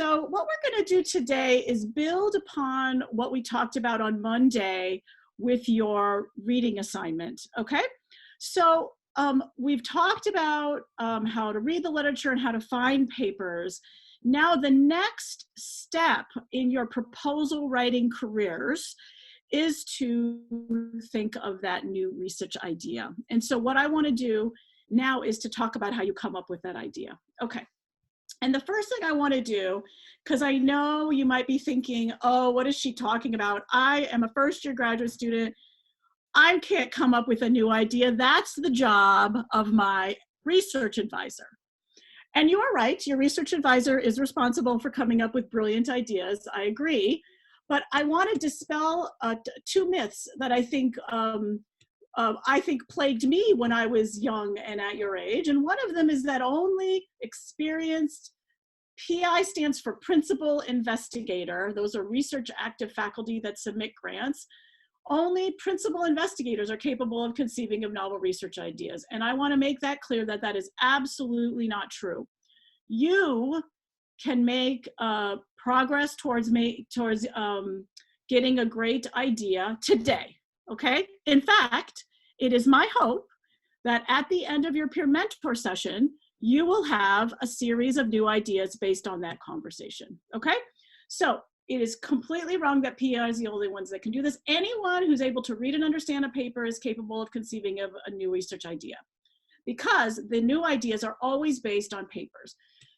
So what we're going to do today is build upon what we talked about on Monday with your reading assignment, okay? So we've talked about how to read the literature and how to find papers. Now the next step in your proposal writing careers is to think of that new research idea. And so what I want to do now is to talk about how you come up with that idea. Okay. And the first thing I want to do, because I know you might be thinking, oh, what is she talking about? I am a first-year graduate student. I can't come up with a new idea. That's the job of my research advisor. And you are right. Your research advisor is responsible for coming up with brilliant ideas. I agree. But I want to dispel two myths that I think plagued me when I was young and at your age. And one of them is that only experienced, PI stands for principal investigator. Those are research active faculty that submit grants. Only principal investigators are capable of conceiving of novel research ideas. And I want to make that clear that that is absolutely not true. You can make progress towards getting a great idea today. Okay. In fact, it is my hope that at the end of your peer mentor session, you will have a series of new ideas based on that conversation. Okay. So it is completely wrong that PI is the only ones that can do this. Anyone who's able to read and understand a paper is capable of conceiving of a new research idea, because the new ideas are always based on papers.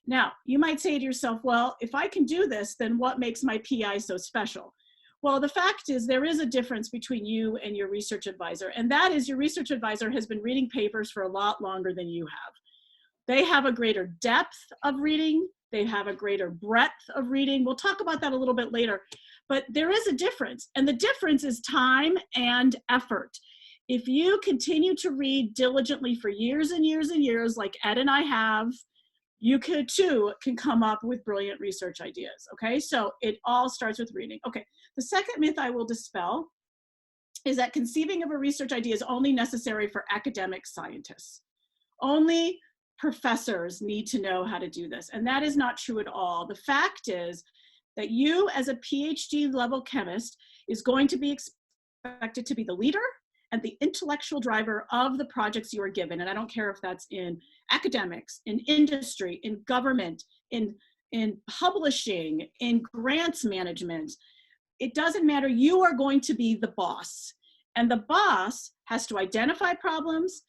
Now, you might say to yourself, well, if I can do this, then what makes my PI so special? Well, the fact is there is a difference between you and your research advisor, and that is your research advisor has been reading papers for a lot longer than you have. They have a greater depth of reading. They have a greater breadth of reading. We'll talk about that a little bit later, but there is a difference, and the difference is time and effort. If you continue to read diligently for years and years and years, like Ed and I have, you can come up with brilliant research ideas, okay? So it all starts with reading. Okay, the second myth I will dispel is that conceiving of a research idea is only necessary for academic scientists. Only professors need to know how to do this, and that is not true at all. The fact is that you as a PhD level chemist is going to be expected to be the leader and the intellectual driver of the projects you are given. And I don't care if that's in academics, in industry, in government, in publishing, in grants management. It doesn't matter. You are going to be the boss. And the boss has to identify problems,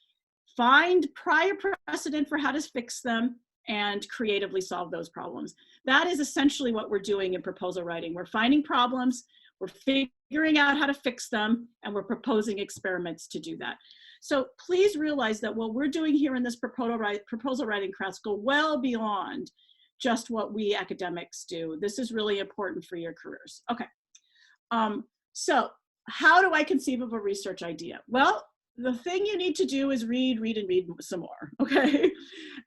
find prior precedent for how to fix them, and creatively solve those problems. That is essentially what we're doing in proposal writing. We're finding problems, we're figuring out how to fix them, and we're proposing experiments to do that. So please realize that what we're doing here in this proposal writing class go well beyond just what we academics do. This is really important for your careers. Okay, so how do I conceive of a research idea? Well, the thing you need to do is read some more, okay?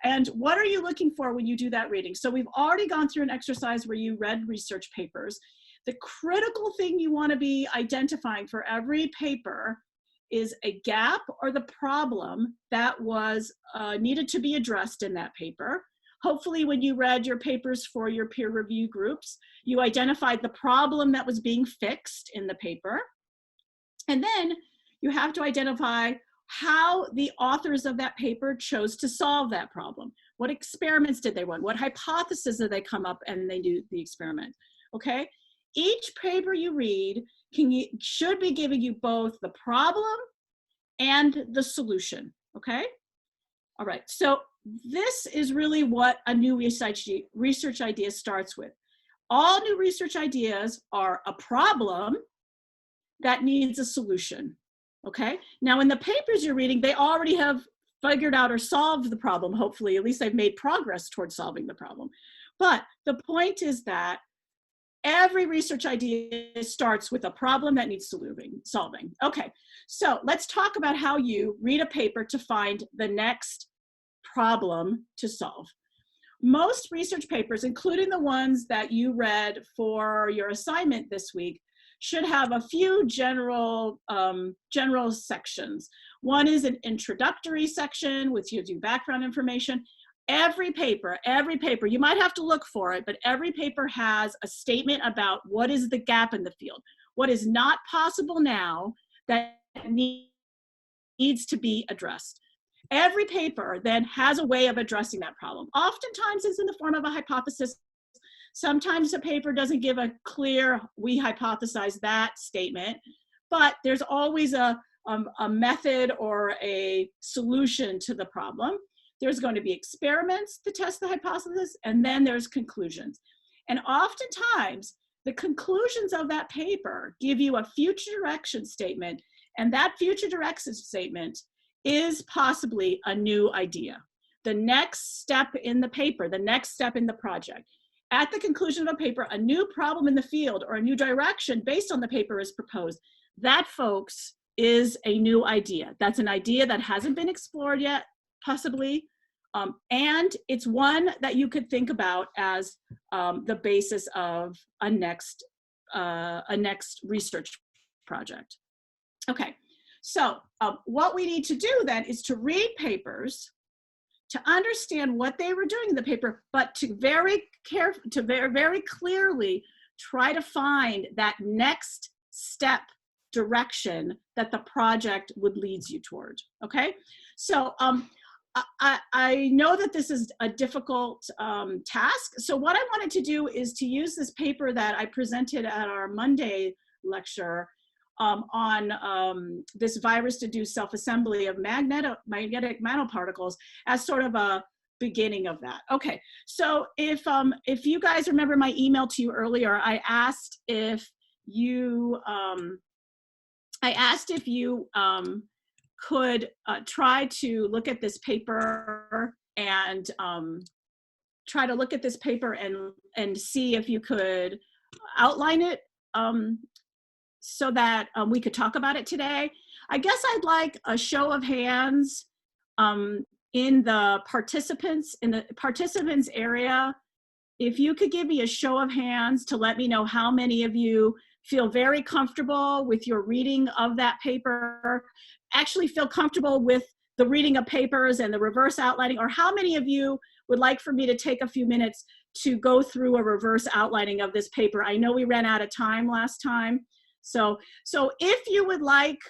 And what are you looking for when you do that reading? So we've already gone through an exercise where you read research papers. The critical thing you want to be identifying for every paper is a gap or the problem that was needed to be addressed in that paper. Hopefully when you read your papers for your peer review groups, you identified the problem that was being fixed in the paper. And then you have to identify how the authors of that paper chose to solve that problem. What experiments did they run? What hypotheses did they come up and they do the experiment, okay? Each paper you read should be giving you both the problem and the solution, okay? All right, so this is really what a new research idea starts with. All new research ideas are a problem that needs a solution, okay? Now in the papers you're reading, they already have figured out or solved the problem, hopefully, at least they've made progress towards solving the problem. But the point is that every research idea starts with a problem that needs solving. Okay, so let's talk about how you read a paper to find the next problem to solve. Most research papers, including the ones that you read for your assignment this week, should have a few general sections. One is an introductory section, which gives you background information. every paper, you might have to look for it, but every paper has a statement about what is the gap in the field, what is not possible now that needs to be addressed. Every paper then has a way of addressing that problem. Oftentimes it's in the form of a hypothesis. Sometimes a paper doesn't give a clear, we hypothesize that statement, but there's always a method or a solution to the problem. There's going to be experiments to test the hypothesis, and then there's conclusions. And oftentimes, the conclusions of that paper give you a future direction statement, and that future direction statement is possibly a new idea. The next step in the paper, the next step in the project. At the conclusion of a paper, a new problem in the field or a new direction based on the paper is proposed. That, folks, is a new idea. That's an idea that hasn't been explored yet, possibly, and it's one that you could think about as the basis of a next research project. Okay, so what we need to do then is to read papers, to understand what they were doing in the paper, but to very clearly try to find that next step direction that the project would lead you toward, okay? So I know that this is a difficult task. So what I wanted to do is to use this paper that I presented at our Monday lecture on this virus-induced self-assembly of magnetic nanoparticles as sort of a beginning of that. Okay, so if you guys remember my email to you earlier, I asked if you could try to look at this paper and see if you could outline it so that we could talk about it today. I guess I'd like a show of hands in the participants area. If you could give me a show of hands to let me know how many of you feel very comfortable with your reading of that paper, actually feel comfortable with the reading of papers and the reverse outlining, or how many of you would like for me to take a few minutes to go through a reverse outlining of this paper. I know we ran out of time last time. So if you would like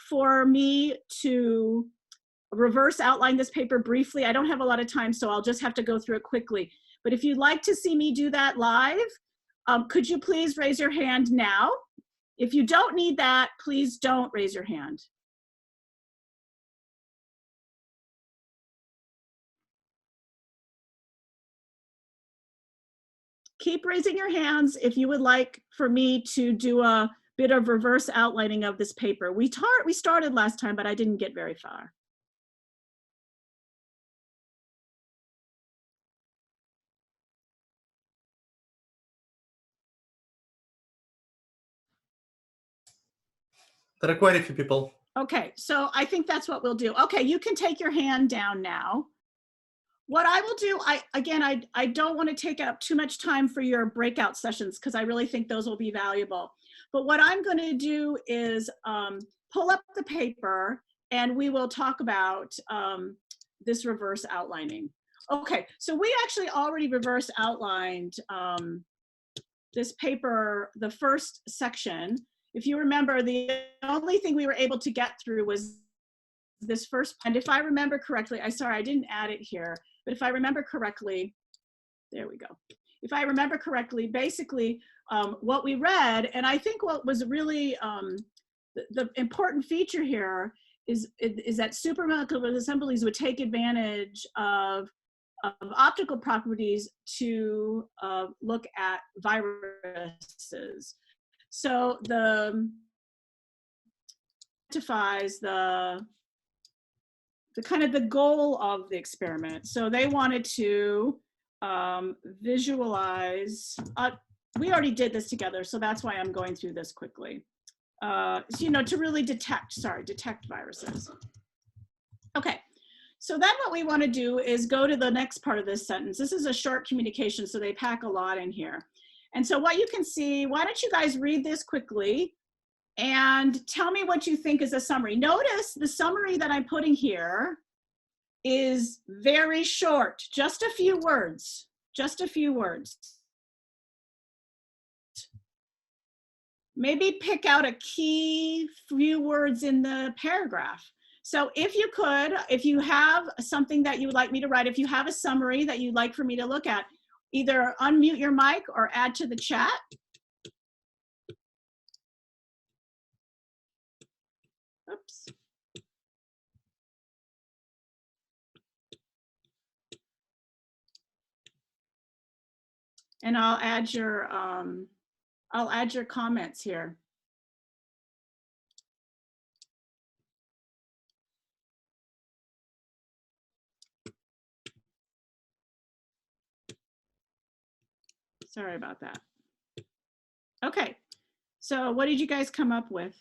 for me to reverse outline this paper briefly, I don't have a lot of time, so I'll just have to go through it quickly. But if you'd like to see me do that live, could you please raise your hand now? If you don't need that, please don't raise your hand. Keep raising your hands if you would like for me to do a bit of reverse outlining of this paper. We started last time, but I didn't get very far. There are quite a few people. Okay, so I think that's what we'll do. Okay, you can take your hand down now. What I will do, I don't want to take up too much time for your breakout sessions because I really think those will be valuable. But what I'm going to do is pull up the paper and we will talk about this reverse outlining. Okay, so we actually already reverse outlined this paper, the first section. If you remember, the only thing we were able to get through was this first, and if I remember correctly, I didn't add it here, but if I remember correctly, there we go. If I remember correctly, basically what we read, and I think what was really the important feature here is that supermolecular assemblies would take advantage of optical properties to look at viruses. So identifies the kind of the goal of the experiment. So they wanted to visualize, we already did this together, so that's why I'm going through this quickly. So, you know, to really detect viruses. Okay, so then what we want to do is go to the next part of this sentence. This is a short communication, so they pack a lot in here. And so what you can see, why don't you guys read this quickly and tell me what you think is a summary. Notice the summary that I'm putting here is very short, just a few words, just a few words. Maybe pick out a key few words in the paragraph. So if you could, if you have something that you would like me to write, if you have a summary that you'd like for me to look at, either unmute your mic or add to the chat. Oops. And I'll add your comments here. Sorry about that. Okay, so what did you guys come up with?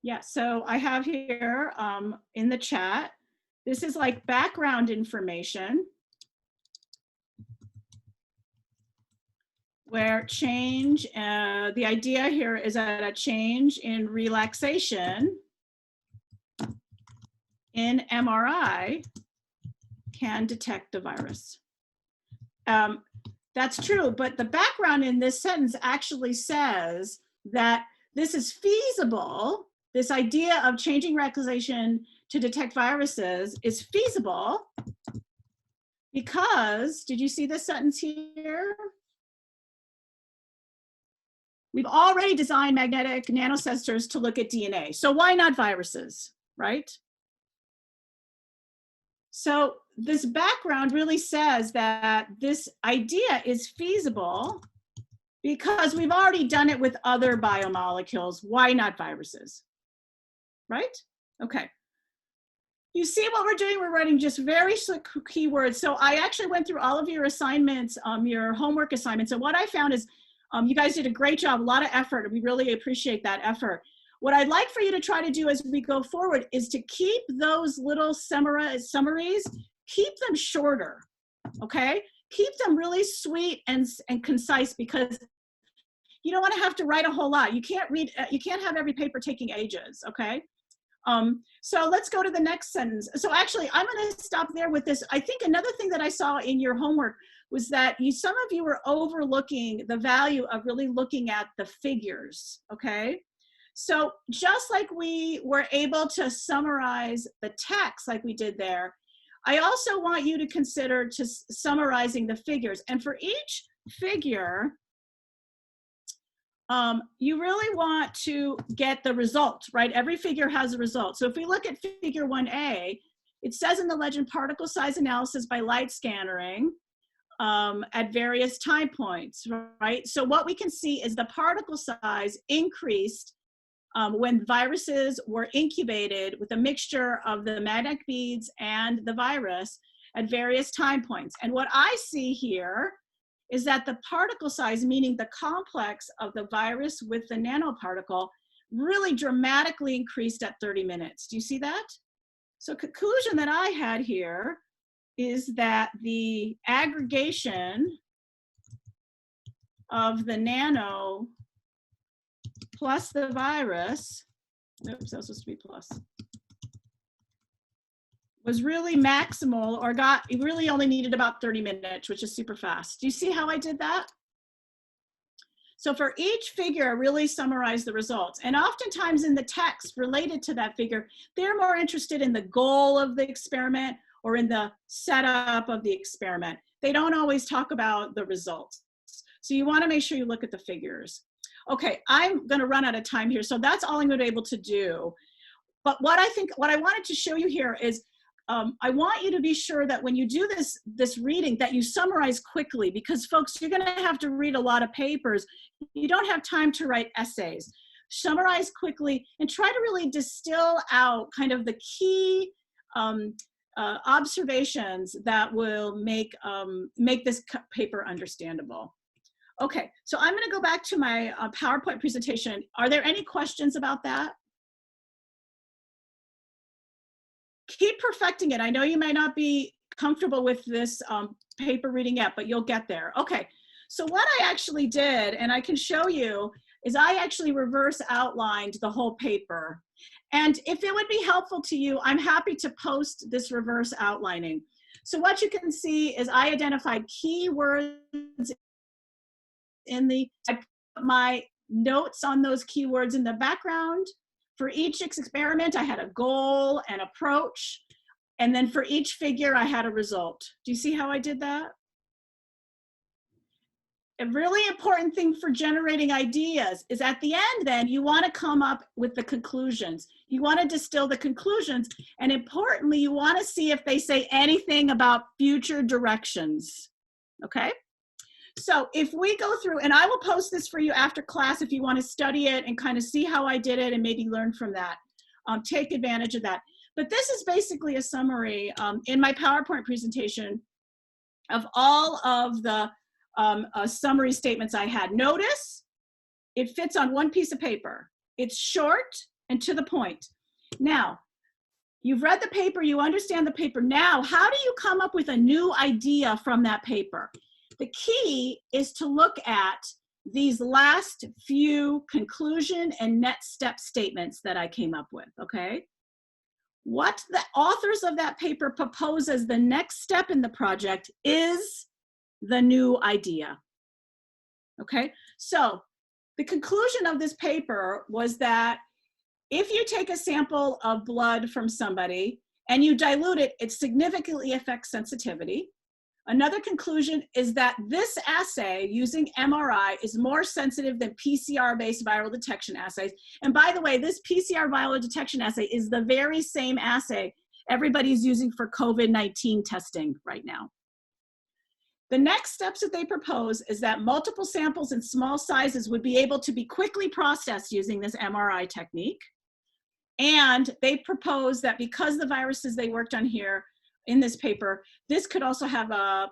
Yeah, so I have here in the chat, this is like background information where change, the idea here is that a change in relaxation in MRI can detect the virus. That's true, but the background in this sentence actually says that this is feasible. This idea of changing relaxation to detect viruses is feasible because, did you see this sentence here? We've already designed magnetic nanosensors to look at DNA. So why not viruses, right? So this background really says that this idea is feasible because we've already done it with other biomolecules. Why not viruses, right? Okay. You see what we're doing? We're writing just very keywords. So I actually went through all of your assignments, your homework assignments. And what I found is you guys did a great job, a lot of effort. We really appreciate that effort. What I'd like for you to try to do as we go forward is to keep those little summaries, keep them shorter, okay? Keep them really sweet and concise because you don't want to have to write a whole lot. You can't read, you can't have every paper taking ages, okay? So let's go to the next sentence. So actually, I'm going to stop there with this. I think another thing that I saw in your homework was that some of you were overlooking the value of really looking at the figures, okay? So just like we were able to summarize the text like we did there, I also want you to consider just summarizing the figures. And for each figure, you really want to get the result, right? Every figure has a result. So if we look at figure 1A, it says in the legend particle size analysis by light scattering at various time points, right? So what we can see is the particle size increased when viruses were incubated with a mixture of the magnetic beads and the virus at various time points. And what I see here is that the particle size, meaning the complex of the virus with the nanoparticle, really dramatically increased at 30 minutes. Do you see that? So conclusion that I had here is that the aggregation of the nano plus the virus, oops, that was supposed to be plus, was really maximal, or it really only needed about 30 minutes, which is super fast. Do you see how I did that? So for each figure, I really summarize the results. And oftentimes in the text related to that figure, they're more interested in the goal of the experiment or in the setup of the experiment. They don't always talk about the results. So you want to make sure you look at the figures. Okay, I'm going to run out of time here. So that's all I'm going to be able to do. But what I wanted to show you here is I want you to be sure that when you do this reading that you summarize quickly, because folks, you're going to have to read a lot of papers. You don't have time to write essays. Summarize quickly and try to really distill out kind of the key observations that will make this paper understandable. Okay, so I'm going to go back to my PowerPoint presentation. Are there any questions about that? Keep perfecting it. I know you may not be comfortable with this paper reading yet, but you'll get there. Okay, So what I actually did, and I can show you, is I actually reverse outlined the whole paper. And if it would be helpful to you, I'm happy to post this reverse outlining. So what you can see is I identified keywords I put my notes on those keywords in the background. For each experiment, I had a goal and approach. And then for each figure, I had a result. Do you see how I did that? A really important thing for generating ideas is at the end, then you want to come up with the conclusions. You want to distill the conclusions. And importantly, you want to see if they say anything about future directions. Okay? So if we go through, and I will post this for you after class if you want to study it and kind of see how I did it and maybe learn from that. Take advantage of that. But this is basically a summary in my PowerPoint presentation of all of the summary statements I had. Notice it fits on one piece of paper. It's short and to the point. Now, you've read the paper, you understand the paper. Now, how do you come up with a new idea from that paper? The key is to look at these last few conclusion and next step statements that I came up with, okay? What the authors of that paper propose as the next step in the project is the new idea, okay? So the conclusion of this paper was that if you take a sample of blood from somebody and you dilute it, it significantly affects sensitivity. Another conclusion is that this assay using MRI is more sensitive than PCR-based viral detection assays. And by the way, this PCR viral detection assay is the very same assay everybody's using for COVID-19 testing right now. The next steps that they propose is that multiple samples in small sizes would be able to be quickly processed using this MRI technique. And they propose that because the viruses they worked on here in this paper, this could also have a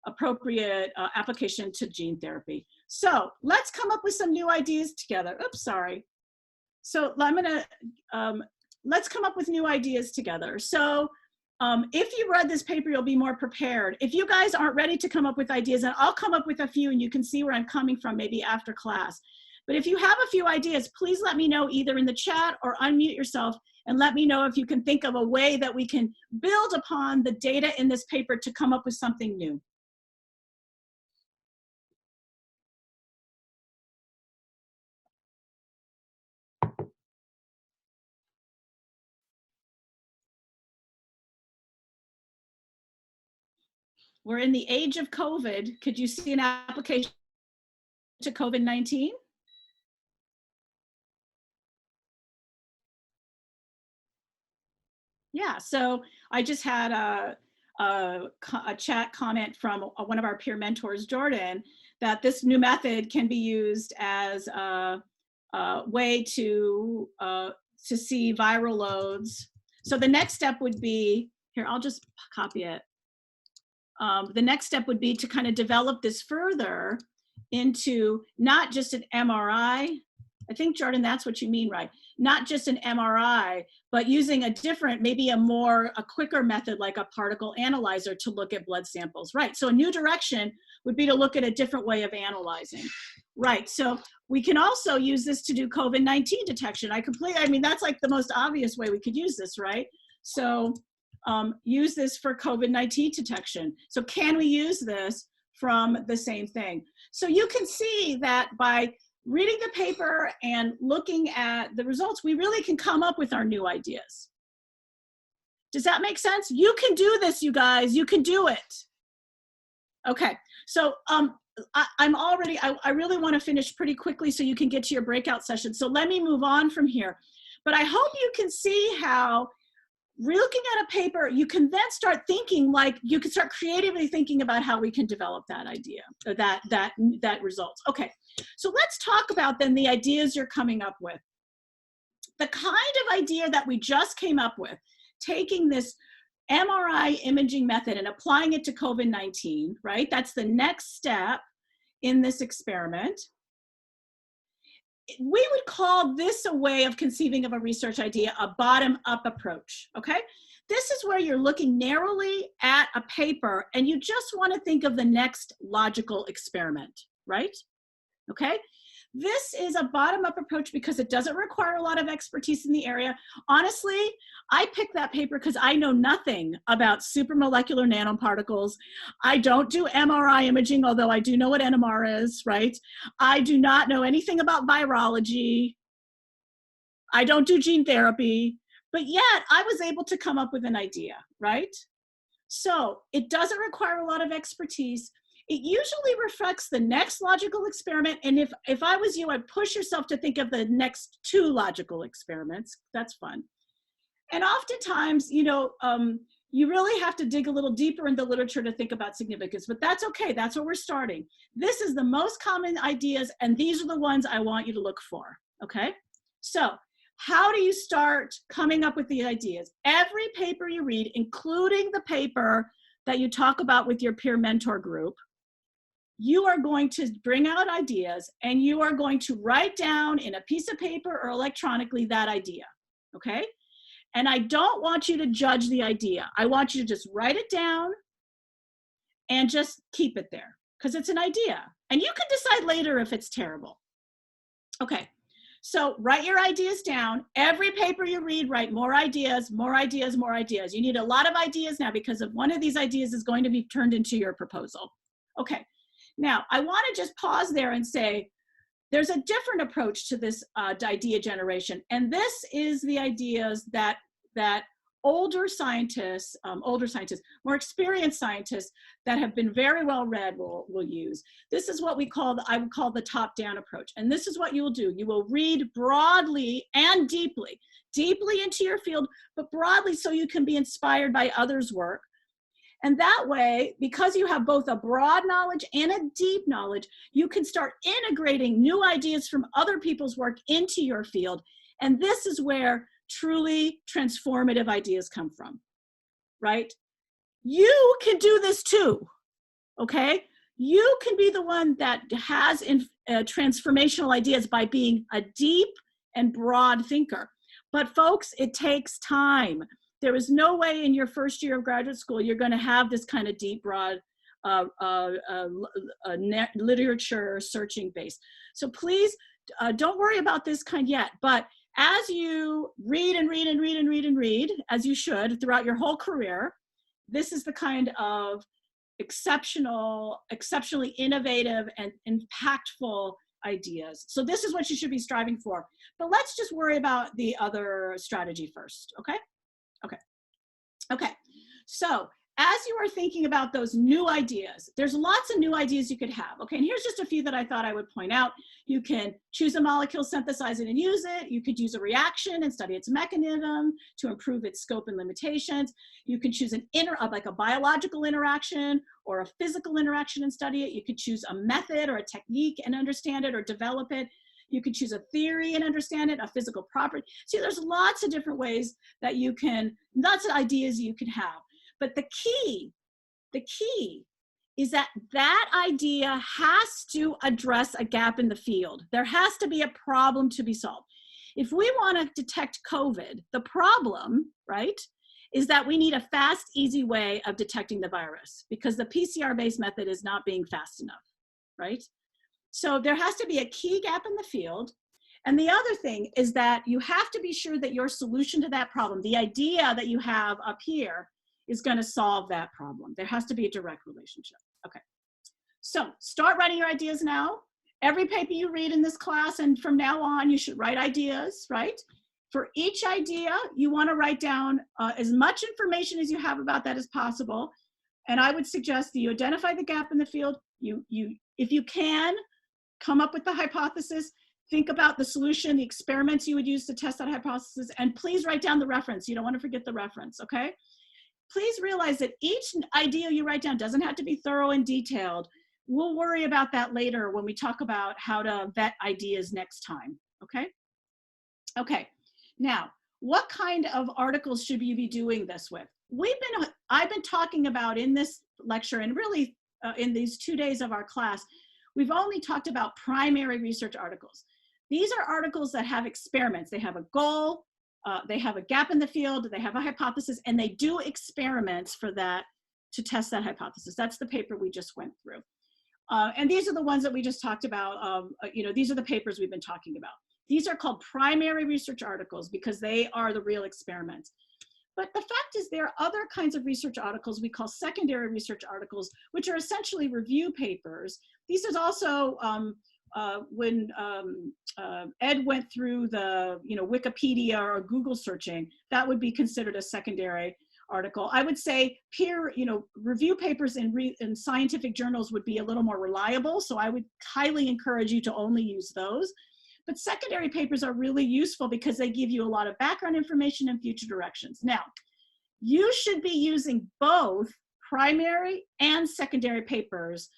appropriate application to gene therapy. So let's come up with some new ideas together. Oops, sorry. So let's come up with new ideas together. So if you read this paper, you'll be more prepared. If you guys aren't ready to come up with ideas, and I'll come up with a few and you can see where I'm coming from maybe after class. But if you have a few ideas, please let me know either in the chat or unmute yourself and let me know if you can think of a way that we can build upon the data in this paper to come up with something new. We're in the age of COVID. Could you see an application to COVID-19? Yeah, so I just had a chat comment from one of our peer mentors, Jordan, that this new method can be used as a way to see viral loads. So the next step would be, here, I'll just copy it. The next step would be to kind of develop this further into not just an MRI. I think, Jordan, that's what you mean, right? Not just an MRI, but using a different, maybe a quicker method like a particle analyzer to look at blood samples, right? So a new direction would be to look at a different way of analyzing, right? So we can also use this to do COVID-19 detection. I mean, that's like the most obvious way we could use this, right? So use this for COVID-19 detection. So can we use this from the same thing? So you can see that by reading the paper and looking at the results, we really can come up with our new ideas. Does that make sense? You can do this, you guys. You can do it. Okay, so I really want to finish pretty quickly so you can get to your breakout session. So let me move on from here. But I hope you can see how looking at a paper, you can then start thinking, like you can start creatively thinking about how we can develop that idea, or that results. Okay, so let's talk about then the ideas you're coming up with. The kind of idea that we just came up with, taking this MRI imaging method and applying it to COVID-19, right? That's the next step in this experiment. We would call this a way of conceiving of a research idea, a bottom-up approach, okay? this is where you're looking narrowly at a paper and you just want to think of the next logical experiment, right? Okay. This is a bottom-up approach because it doesn't require a lot of expertise in the area. Honestly, I picked that paper because I know nothing about supramolecular nanoparticles. I don't do MRI imaging, although I do know what NMR is, right? I do not know anything about virology. I don't do gene therapy, but yet I was able to come up with an idea, right? So it doesn't require a lot of expertise. It usually reflects the next logical experiment. And if I was you, I'd push yourself to think of the next 2 logical experiments. That's fun. And oftentimes, you know, you really have to dig a little deeper in the literature to think about significance, but that's okay. That's where we're starting. This is the most common ideas, and these are the ones I want you to look for, okay? So how do you start coming up with the ideas? Every paper you read, including the paper that you talk about with your peer mentor group, you are going to bring out ideas and you are going to write down in a piece of paper or electronically that idea, okay? And I don't want you to judge the idea. I want you to just write it down and just keep it there because it's an idea. And you can decide later if it's terrible. Okay, so write your ideas down. Every paper you read, write more ideas, more ideas, more ideas. You need a lot of ideas now because of one of these ideas is going to be turned into your proposal. Okay. Now, I want to just pause there and say, there's a different approach to this idea generation. And this is the ideas that older scientists, more experienced scientists that have been very well read will use. This is what I would call the top-down approach. And this is what you will do. You will read broadly and deeply into your field, but broadly so you can be inspired by others' work. And that way, because you have both a broad knowledge and a deep knowledge, you can start integrating new ideas from other people's work into your field. And this is where truly transformative ideas come from, right? You can do this too, okay? You can be the one that has transformational ideas by being a deep and broad thinker. But folks, it takes time. There is no way in your first year of graduate school you're going to have this kind of deep, broad literature searching base. So please don't worry about this kind yet. But as you read and read and read and read and read, as you should throughout your whole career, this is the kind of exceptionally innovative and impactful ideas. So this is what you should be striving for. But let's just worry about the other strategy first, okay? Okay, so as you are thinking about those new ideas, there's lots of new ideas you could have, okay? And here's just a few that I thought I would point out. You can choose a molecule, synthesize it, and use it. You could use a reaction and study its mechanism to improve its scope and limitations. You can choose like a biological interaction or a physical interaction and study it. You could choose a method or a technique and understand it or develop it. You can choose a theory and understand it, a physical property. See, there's lots of different ways that you can, lots of ideas you can have. But the key is that idea has to address a gap in the field. There has to be a problem to be solved. If we want to detect COVID, the problem, right, is that we need a fast, easy way of detecting the virus because the PCR-based method is not being fast enough, right? So there has to be a key gap in the field. And the other thing is that you have to be sure that your solution to that problem, the idea that you have up here, is going to solve that problem. There has to be a direct relationship. Okay. So start writing your ideas now. Every paper you read in this class and from now on, you should write ideas, right? For each idea, you want to write down as much information as you have about that as possible. And I would suggest that you identify the gap in the field. If you can, come up with the hypothesis, think about the solution, the experiments you would use to test that hypothesis, and please write down the reference. You don't want to forget the reference, okay? Please realize that each idea you write down doesn't have to be thorough and detailed. We'll worry about that later when we talk about how to vet ideas next time, okay? Okay, now, what kind of articles should you be doing this with? I've been talking about in this lecture and really in these 2 days of our class, we've only talked about primary research articles. These are articles that have experiments. They have a goal, they have a gap in the field, they have a hypothesis, and they do experiments for that to test that hypothesis. That's the paper we just went through. And these are the ones that we just talked about. These are the papers we've been talking about. These are called primary research articles because they are the real experiments. But the fact is there are other kinds of research articles we call secondary research articles, which are essentially review papers. These is also when Ed went through the Wikipedia or Google searching, that would be considered a secondary article. I would say peer, review papers in scientific journals would be a little more reliable. So I would highly encourage you to only use those. But secondary papers are really useful because they give you a lot of background information and future directions. Now, you should be using both primary and secondary papers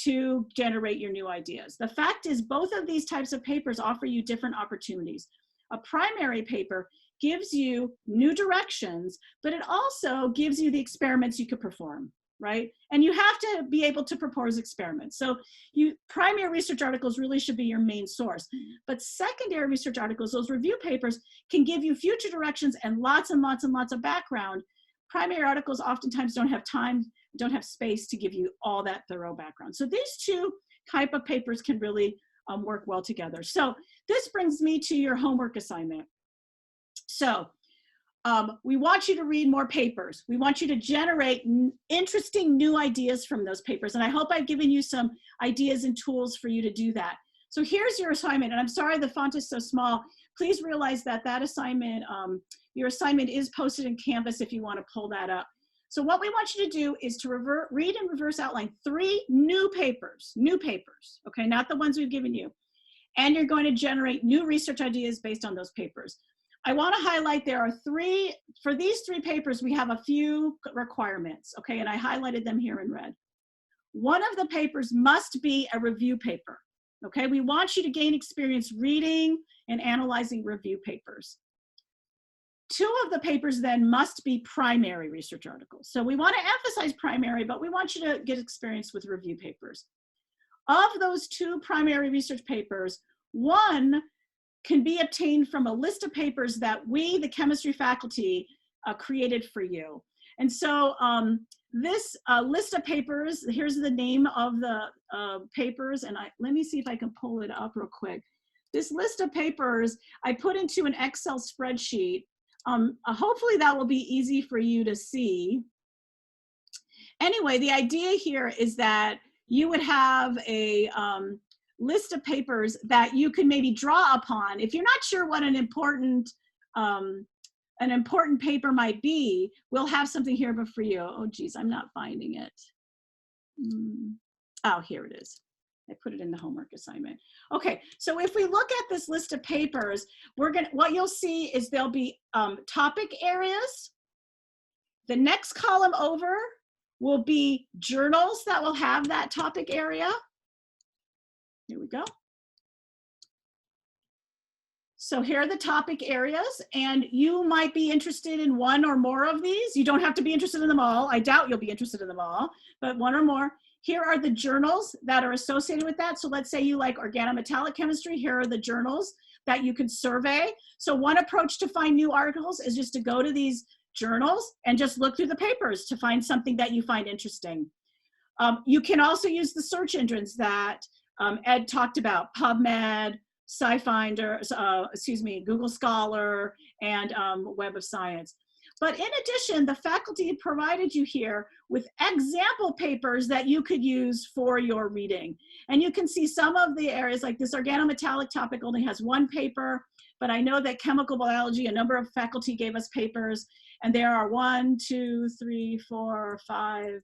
to generate your new ideas. The fact is both of these types of papers offer you different opportunities. A primary paper gives you new directions, but it also gives you the experiments you could perform, right? And you have to be able to propose experiments. So primary research articles really should be your main source. But secondary research articles, those review papers, can give you future directions and lots and lots and lots of background. Primary articles oftentimes don't have time, don't have space to give you all that thorough background. So these two type of papers can really work well together. So this brings me to your homework assignment. So we want you to read more papers. We want you to generate interesting new ideas from those papers. And I hope I've given you some ideas and tools for you to do that. So here's your assignment. And I'm sorry the font is so small. Please realize that that assignment, your assignment is posted in Canvas if you want to pull that up. So what we want you to do is to read and reverse outline 3 new papers, okay, not the ones we've given you. And you're going to generate new research ideas based on those papers. I want to highlight there are for these 3 papers, we have a few requirements, okay, and I highlighted them here in red. One of the papers must be a review paper, okay? We want you to gain experience reading and analyzing review papers. 2 of the papers then must be primary research articles. So we want to emphasize primary, but we want you to get experience with review papers. Of those 2 primary research papers, one can be obtained from a list of papers that we, the chemistry faculty, created for you. And so this list of papers, here's the name of the papers, and let me see if I can pull it up real quick. This list of papers I put into an Excel spreadsheet. Hopefully that will be easy for you to see. Anyway, the idea here is that you would have a list of papers that you can maybe draw upon. If you're not sure what an important paper might be, we'll have something here for you. Oh geez, I'm not finding it. Oh, here it is. I put it in the homework assignment. Okay, so if we look at this list of papers, what you'll see is there'll be topic areas. The next column over will be journals that will have that topic area. Here we go. So here are the topic areas, and you might be interested in one or more of these. You don't have to be interested in them all. I doubt you'll be interested in them all, but one or more. Here are the journals that are associated with that. So let's say you like organometallic chemistry. Here are the journals that you can survey. So one approach to find new articles is just to go to these journals and just look through the papers to find something that you find interesting. You can also use the search engines that Ed talked about, PubMed, SciFinder, Google Scholar, and Web of Science. But in addition, the faculty provided you here with example papers that you could use for your reading. And you can see some of the areas, like this organometallic topic only has 1 paper, but I know that chemical biology, a number of faculty gave us papers, and there are 1, 2, 3, 4, 5,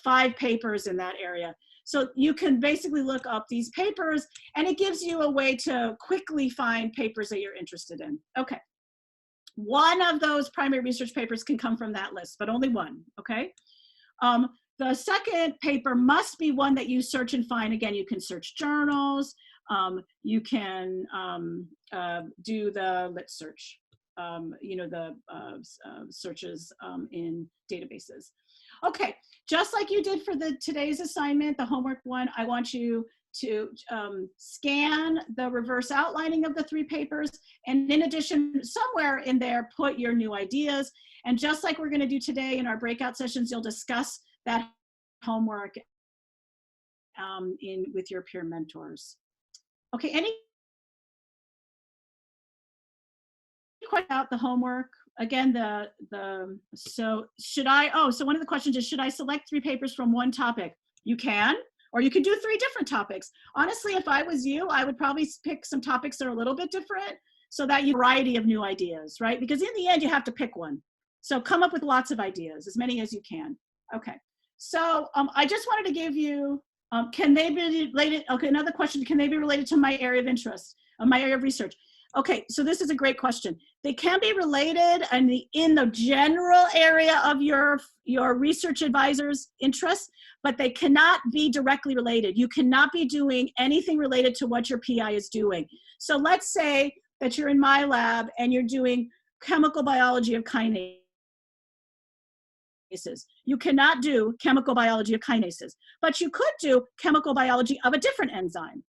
5 papers in that area. So you can basically look up these papers, and it gives you a way to quickly find papers that you're interested in. Okay. One of those primary research papers can come from that list, but only one, okay? The second paper must be one that you search and find. Again, you can search journals. You can do the, let's search, searches in databases. Okay, just like you did for today's assignment, the homework one, I want you to scan the reverse outlining of the 3 papers, and in addition, somewhere in there, put your new ideas. And just like we're going to do today in our breakout sessions, you'll discuss that homework with your peer mentors. Okay, any questions about the homework? Again, so one of the questions is, should I select 3 papers from one topic? You can, or you can do 3 different topics. Honestly, if I was you, I would probably pick some topics that are a little bit different so that you have a variety of new ideas, right? Because in the end, you have to pick one. So come up with lots of ideas, as many as you can. Okay, so I just wanted to give you, can they be related? Okay, another question, can they be related to my area of interest, my area of research? Okay, so this is a great question. They can be related in the general area of your research advisor's interests, but they cannot be directly related. You cannot be doing anything related to what your PI is doing. So let's say that you're in my lab and you're doing chemical biology of kinases. You cannot do chemical biology of kinases, but you could do chemical biology of a different enzyme.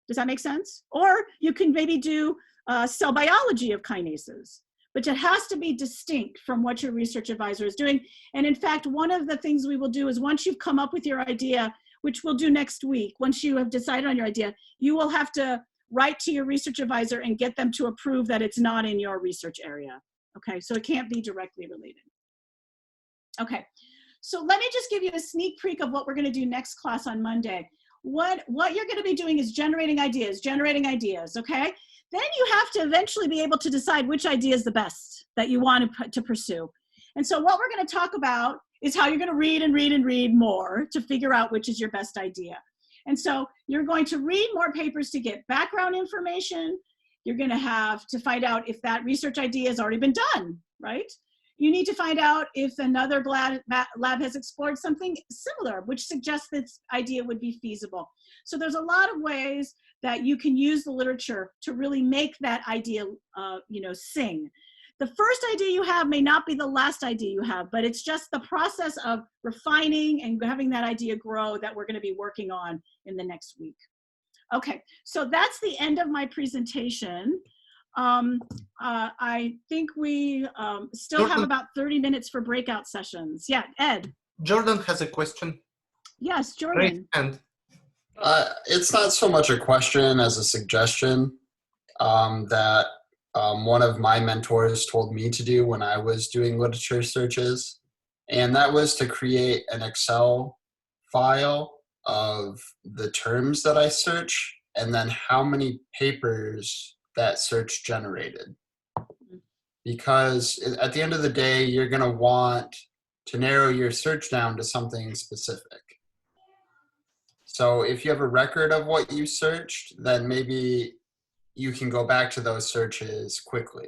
Does that make sense? Or you can maybe do cell biology of kinases, but it has to be distinct from what your research advisor is doing. And in fact, one of the things we will do is once you've come up with your idea, which we'll do next week, once you have decided on your idea, you will have to write to your research advisor and get them to approve that it's not in your research area. Okay, so it can't be directly related. Okay, so let me just give you a sneak peek of what we're gonna do next class on Monday. What you're gonna be doing is generating ideas, okay? Then you have to eventually be able to decide which idea is the best that you want to pursue. And so what we're going to talk about is how you're going to read and read and read more to figure out which is your best idea. And so you're going to read more papers to get background information. You're going to have to find out if that research idea has already been done, right? You need to find out if another lab has explored something similar, which suggests this idea would be feasible. So there's a lot of ways that you can use the literature to really make that idea, sing. The first idea you have may not be the last idea you have, but it's just the process of refining and having that idea grow that we're going to be working on in the next week. Okay, so that's the end of my presentation. I think we still have about 30 minutes for breakout sessions. Yeah, Ed. Jordan has a question. Yes, Jordan. And it's not so much a question as a suggestion that one of my mentors told me to do when I was doing literature searches. And that was to create an Excel file of the terms that I search and then how many papers that search generated. Because at the end of the day, you're going to want to narrow your search down to something specific. So if you have a record of what you searched, then maybe you can go back to those searches quickly.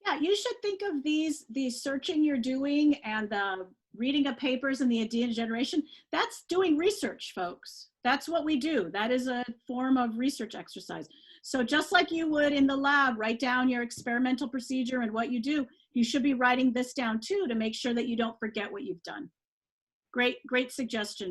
Yeah, you should think of these searching you're doing and the reading of papers and the idea generation. That's doing research, folks. That's what we do. That is a form of research exercise. So just like you would in the lab, write down your experimental procedure and what you do, you should be writing this down too to make sure that you don't forget what you've done. Great suggestion.